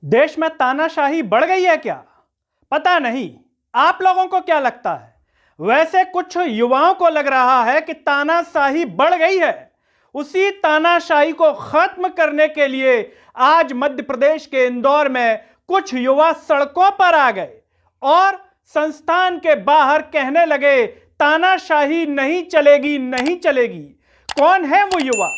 देश में तानाशाही बढ़ गई है क्या? पता नहीं। आप लोगों को क्या लगता है? वैसे कुछ युवाओं को लग रहा है कि तानाशाही बढ़ गई है। उसी तानाशाही को खत्म करने के लिए आज मध्य प्रदेश के इंदौर में कुछ युवा सड़कों पर आ गए और संस्थान के बाहर कहने लगे, तानाशाही नहीं चलेगी, नहीं चलेगी। कौन है वो युवा?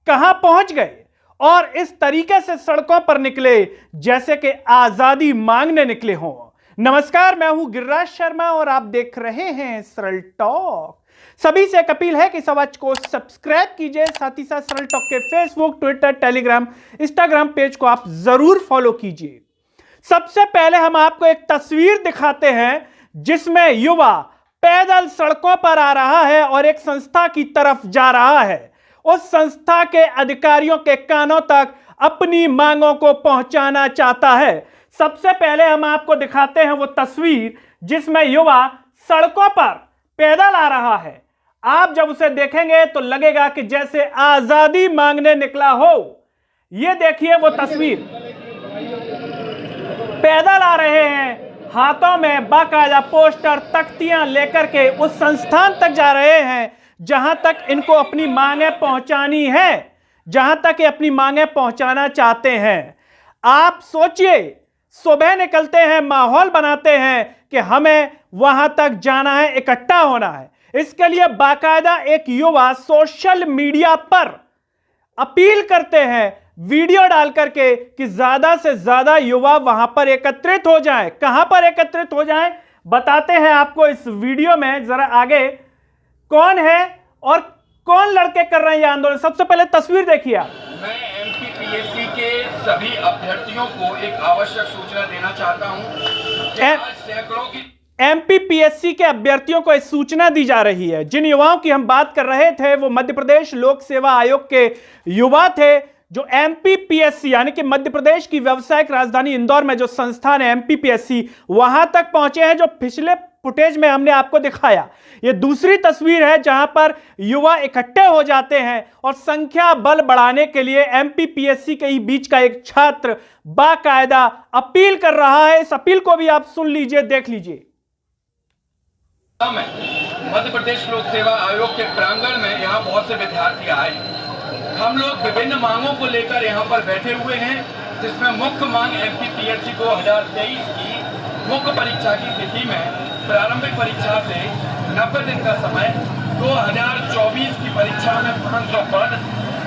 कहां पहुंच गए? और इस तरीके से सड़कों पर निकले जैसे कि आजादी मांगने निकले हों। नमस्कार, मैं हूं गिरिराज शर्मा और आप देख रहे हैं सरल टॉक। सभी से एक अपील है कि इस आवाज को सब्सक्राइब कीजिए, साथ ही साथ सरल टॉक के Facebook, Twitter, Telegram, Instagram page को आप जरूर फॉलो कीजिए। सबसे पहले हम आपको एक तस्वीर दिखाते हैं जिसमें युवा पैदल सड़कों पर आ रहा है और एक संस्था की तरफ जा रहा है। उस संस्था के अधिकारियों के कानों तक अपनी मांगों को पहुंचाना चाहता है। सबसे पहले हम आपको दिखाते हैं वो तस्वीर जिसमें युवा सड़कों पर पैदल आ रहा है। आप जब उसे देखेंगे तो लगेगा कि जैसे आजादी मांगने निकला हो। ये देखिए वो तस्वीर, पैदल आ रहे हैं, हाथों में बाकायदा पोस्टर, तख्तियां लेकर के उस संस्थान तक जा रहे हैं जहां तक इनको अपनी मांगें पहुंचानी है, जहां तक ये अपनी मांगें पहुंचाना चाहते हैं। आप सोचिए, सुबह निकलते हैं, माहौल बनाते हैं कि हमें वहां तक जाना है, इकट्ठा होना है। इसके लिए बाकायदा एक युवा सोशल मीडिया पर अपील करते हैं, वीडियो डाल करके कि ज्यादा से ज्यादा युवा वहां पर एकत्रित हो जाएं। कहां पर एकत्रित हो जाएं बताते हैं आपको इस वीडियो में। जरा आगे कौन है और कौन लड़के कर रहे हैं ये आंदोलन, सबसे पहले तस्वीर देखिए आप। मैं एमपीपीएससी के सभी अभ्यर्थियों को एक आवश्यक सूचना देना चाहता हूं। सैकड़ों की एमपीपीएससी के अभ्यर्थियों को इस सूचना दी जा रही है। जिन युवाओं की हम बात कर रहे थे वो मध्य प्रदेश लोक सेवा आयोग के युवा थे जो एमपीपीएससी यानी कि मध्य प्रदेश की व्यावसायिक राजधानी इंदौर में जो संस्थान है एमपीपीएससी, वहां तक पहुंचे हैं। जो पिछले फुटेज में हमने आपको दिखाया, ये दूसरी तस्वीर है जहां पर युवा इकट्ठे हो जाते हैं और संख्या बल बढ़ाने के लिए एमपीपीएससी के ही बीच का एक छात्र बाकायदा अपील कर रहा है। इस अपील को भी आप सुन लीजिए, देख लीजिए। मध्य प्रदेश लोक सेवा आयोग के प्रांगण में यहाँ बहुत से विद्यार्थी आए। हम लोग विभिन्न मांगों को लेकर यहाँ पर बैठे हुए हैं, जिसमें मुख्य मांग एमपीपीएससी 2023 की मुख्य परीक्षा की तिथि में प्रारंभिक परीक्षा से 90 दिन का समय, 2024 की परीक्षा में 500 पद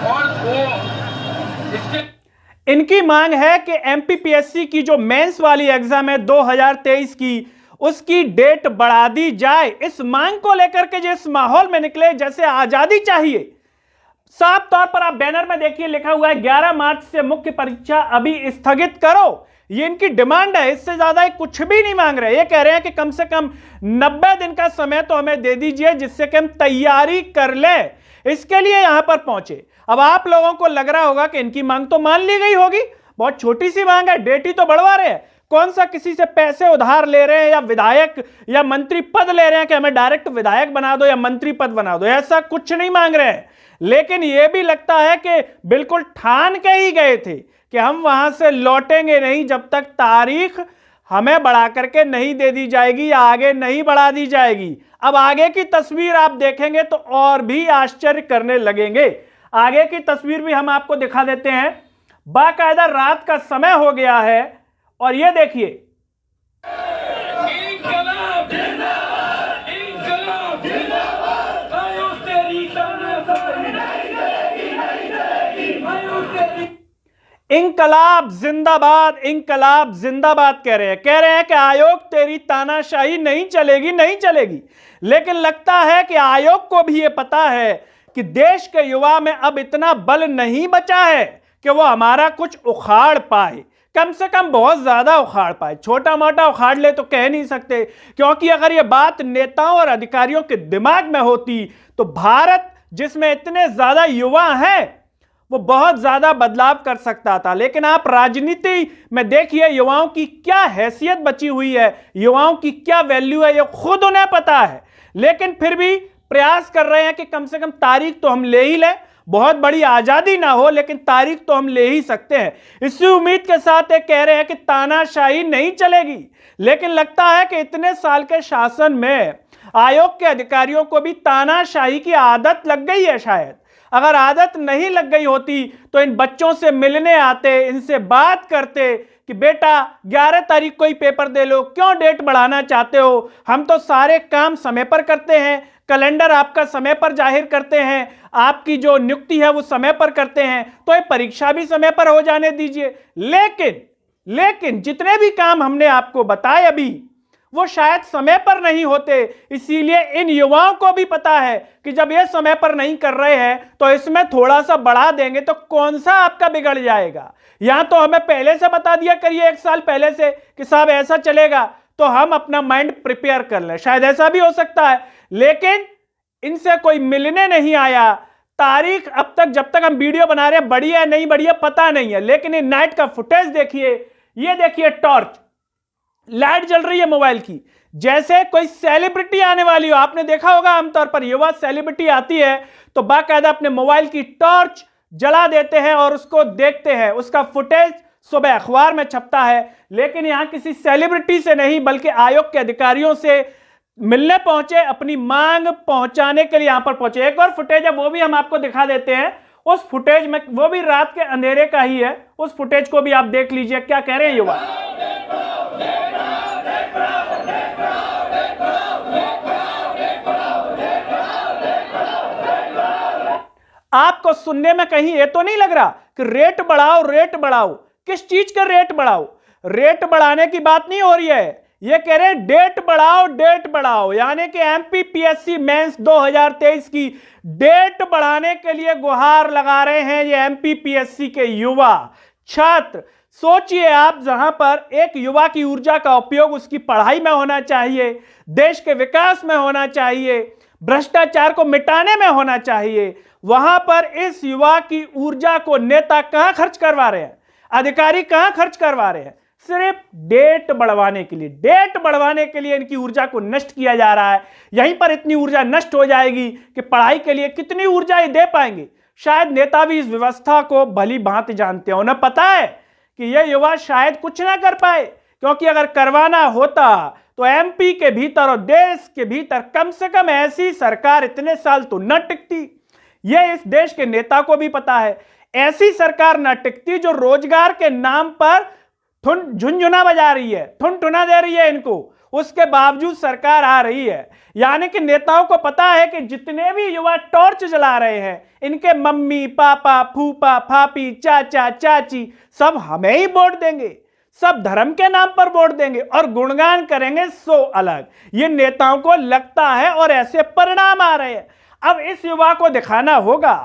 और इनकी मांग है कि एमपीपीएससी की जो मेंस वाली एग्जाम है 2023 की, उसकी डेट बढ़ा दी जाए। इस मांग को लेकर के जिस माहौल में निकले जैसे आजादी चाहिए। साफ तौर पर आप बैनर में देखिए, लिखा हुआ है 11 मार्च से मुख्य परीक्षा अभी स्थगित करो। ये इनकी डिमांड है, इससे ज्यादा कुछ भी नहीं मांग रहे। ये कह रहे हैं कि कम से कम 90 दिन का समय तो हमें दे दीजिए जिससे कि हम तैयारी कर लें। इसके लिए यहां पर पहुंचे। अब आप लोगों को लग रहा होगा कि इनकी मांग तो मान ली गई होगी, बहुत छोटी सी मांग है, डेट ही तो बढ़वा रहे हैं। कौन सा किसी से पैसे उधार ले रहे हैं या विधायक या मंत्री पद ले रहे हैं कि हमें डायरेक्ट विधायक बना दो या मंत्री पद बना दो, ऐसा कुछ नहीं मांग रहे हैं। लेकिन यह भी लगता है कि बिल्कुल ठान के ही गए थे कि हम वहां से लौटेंगे नहीं जब तक तारीख हमें बढ़ा करके नहीं दे दी जाएगी या आगे नहीं बढ़ा दी जाएगी। अब आगे की तस्वीर आप देखेंगे तो और भी आश्चर्य करने लगेंगे। आगे की तस्वीर भी हम आपको दिखा देते हैं। बाकायदा रात का समय हो गया है और ये देखिए, इंकलाब जिंदाबाद, इंकलाब जिंदाबाद कह रहे हैं कि आयोग तेरी तानाशाही नहीं चलेगी, नहीं चलेगी। लेकिन लगता है कि आयोग को भी यह पता है कि देश के युवा में अब इतना बल नहीं बचा है कि वो हमारा कुछ उखाड़ पाए, कम से कम बहुत ज्यादा उखाड़ पाए। छोटा मोटा उखाड़ ले तो कह नहीं सकते, क्योंकि अगर यह बात नेताओं और अधिकारियों के दिमाग में होती तो भारत जिसमें इतने ज्यादा युवा हैं वो बहुत ज्यादा बदलाव कर सकता था। लेकिन आप राजनीति में देखिए युवाओं की क्या हैसियत बची हुई है, युवाओं की क्या वैल्यू है, ये खुद उन्हें पता है। लेकिन फिर भी प्रयास कर रहे हैं कि कम से कम तारीख तो हम ले ही लें। बहुत बड़ी आजादी ना हो, लेकिन तारीख तो हम ले ही सकते हैं। इसी उम्मीद के साथ ये कह रहे हैं कि तानाशाही नहीं चलेगी, लेकिन लगता है कि इतने साल के शासन में आयोग के अधिकारियों को भी तानाशाही की आदत लग गई है। शायद अगर आदत नहीं लग गई होती तो इन बच्चों से मिलने आते, इनसे बात करते कि बेटा 11 तारीख को ही पेपर दे लो, क्यों डेट बढ़ाना चाहते हो? हम तो सारे काम समय पर करते हैं, कैलेंडर आपका समय पर जाहिर करते हैं, आपकी जो नियुक्ति है वो समय पर करते हैं, तो ये परीक्षा भी समय पर हो जाने दीजिए। लेकिन जितने भी काम हमने आपको बताए अभी, वो शायद समय पर नहीं होते। इसीलिए इन युवाओं को भी पता है कि जब ये समय पर नहीं कर रहे हैं तो इसमें थोड़ा सा बढ़ा देंगे तो कौन सा आपका बिगड़ जाएगा। या तो हमें पहले से बता दिया करिए 1 साल पहले से कि साहब ऐसा चलेगा, तो हम अपना माइंड प्रिपेयर कर लें, शायद ऐसा भी हो सकता है। लेकिन इनसे कोई मिलने नहीं आया। तारीख अब तक, जब तक हम वीडियो बना रहे हैं, बड़ी है नहीं बड़ी है पता नहीं है, लेकिन इन नाइट का फुटेज देखिए। ये देखिए टॉर्च, लाइट जल रही है मोबाइल की, जैसे कोई सेलिब्रिटी आने वाली हो। आपने देखा होगा आमतौर पर युवा सेलिब्रिटी आती है तो बाकायदा अपने मोबाइल की टॉर्च जला देते हैं और उसको देखते हैं। उसका फुटेज सुबह अखबार में छपता है। लेकिन यहां किसी सेलिब्रिटी से नहीं, बल्कि आयोग के अधिकारियों से मिलने पहुंचे, अपनी मांग पहुंचाने के लिए यहां पर पहुंचे। एक और फुटेज है, वो भी हम आपको दिखा देते हैं। उस फुटेज में, वो भी रात के अंधेरे का ही है, उस फुटेज को भी आप देख लीजिए क्या कह रहे हैं युवा। आपको सुनने में कहीं ये तो नहीं लग रहा कि रेट बढ़ाओ रेट बढ़ाओ? किस चीज का रेट बढ़ाओ? रेट बढ़ाने की बात नहीं हो रही है, ये कह रहे हैं डेट बढ़ाओ, यानी कि एमपीपीएससी मेंस 2023 की डेट बढ़ाने के लिए गुहार लगा रहे हैं ये एमपीपीएससी के युवा छात्र। सोचिए आप, जहां पर एक युवा की ऊर्जा का उपयोग उसकी पढ़ाई में होना चाहिए, देश के विकास में होना चाहिए, भ्रष्टाचार को मिटाने में होना चाहिए, वहां पर इस युवा की ऊर्जा को नेता कहां खर्च करवा रहे हैं, अधिकारी कहां खर्च करवा रहे हैं? सिर्फ डेट बढ़वाने के लिए। डेट बढ़वाने के लिए इनकी ऊर्जा को नष्ट किया जा रहा है। यहीं पर इतनी ऊर्जा नष्ट हो जाएगी कि पढ़ाई के लिए कितनी ऊर्जा ये दे पाएंगे। शायद नेता भी इस व्यवस्था को भली भांति जानते हैं, उन्हें पता है कि यह युवा शायद कुछ ना कर पाए, क्योंकि अगर करवाना होता तो एमपी के भीतर और देश के भीतर कम से कम ऐसी सरकार इतने साल तो न टिकती। यह इस देश के नेता को भी पता है। ऐसी सरकार न टिकती जो रोजगार के नाम पर झुनझुना बजा रही है, ठुनठुना दे रही है इनको, उसके बावजूद सरकार आ रही है। यानी कि नेताओं को पता है कि जितने भी युवा टॉर्च जला रहे हैं, इनके मम्मी पापा फूफा फापी चाचा चाची सब हमें ही वोट देंगे, सब धर्म के नाम पर वोट देंगे और गुणगान करेंगे सो अलग। ये नेताओं को लगता है और ऐसे परिणाम आ रहे हैं। अब इस युवा को दिखाना होगा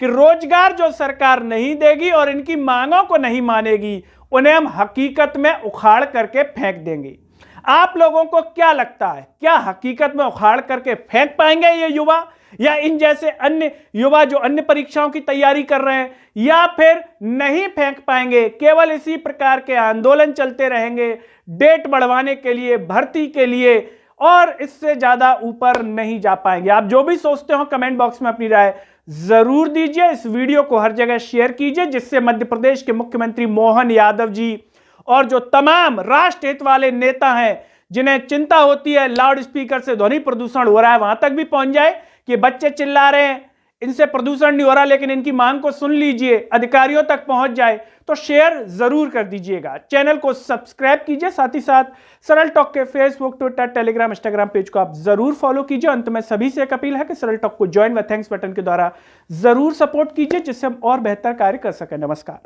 कि रोजगार जो सरकार नहीं देगी और इनकी मांगों को नहीं मानेगी, उन्हें हम हकीकत में उखाड़ करके फेंक देंगे। आप लोगों को क्या लगता है, क्या हकीकत में उखाड़ करके फेंक पाएंगे ये युवा, या इन जैसे अन्य युवा जो अन्य परीक्षाओं की तैयारी कर रहे हैं, या फिर नहीं फेंक पाएंगे? केवल इसी प्रकार के आंदोलन चलते रहेंगे डेट बढ़वाने के लिए, भर्ती के लिए, और इससे ज्यादा ऊपर नहीं जा पाएंगे। आप जो भी सोचते हो कमेंट बॉक्स में अपनी राय जरूर दीजिए। इस वीडियो को हर जगह शेयर कीजिए, जिससे मध्य प्रदेश के मुख्यमंत्री मोहन यादव जी और जो तमाम राष्ट्र हित वाले नेता हैं, जिन्हें चिंता होती है लाउड स्पीकर से ध्वनि प्रदूषण हो रहा है, वहां तक भी पहुंच जाए कि बच्चे चिल्ला रहे हैं, इनसे प्रदूषण नहीं हो रहा, लेकिन इनकी मांग को सुन लीजिए, अधिकारियों तक पहुंच जाए, तो शेयर जरूर कर दीजिएगा। चैनल को सब्सक्राइब कीजिए, साथ ही साथ सरल टॉक के Facebook, Twitter, Telegram, Instagram page को आप जरूर फॉलो कीजिए। अंत में सभी से एक अपील है कि सरल टॉक को ज्वाइन व थैंक्स बटन के द्वारा जरूर सपोर्ट कीजिए, जिससे हम और बेहतर कार्य कर सकें। नमस्कार।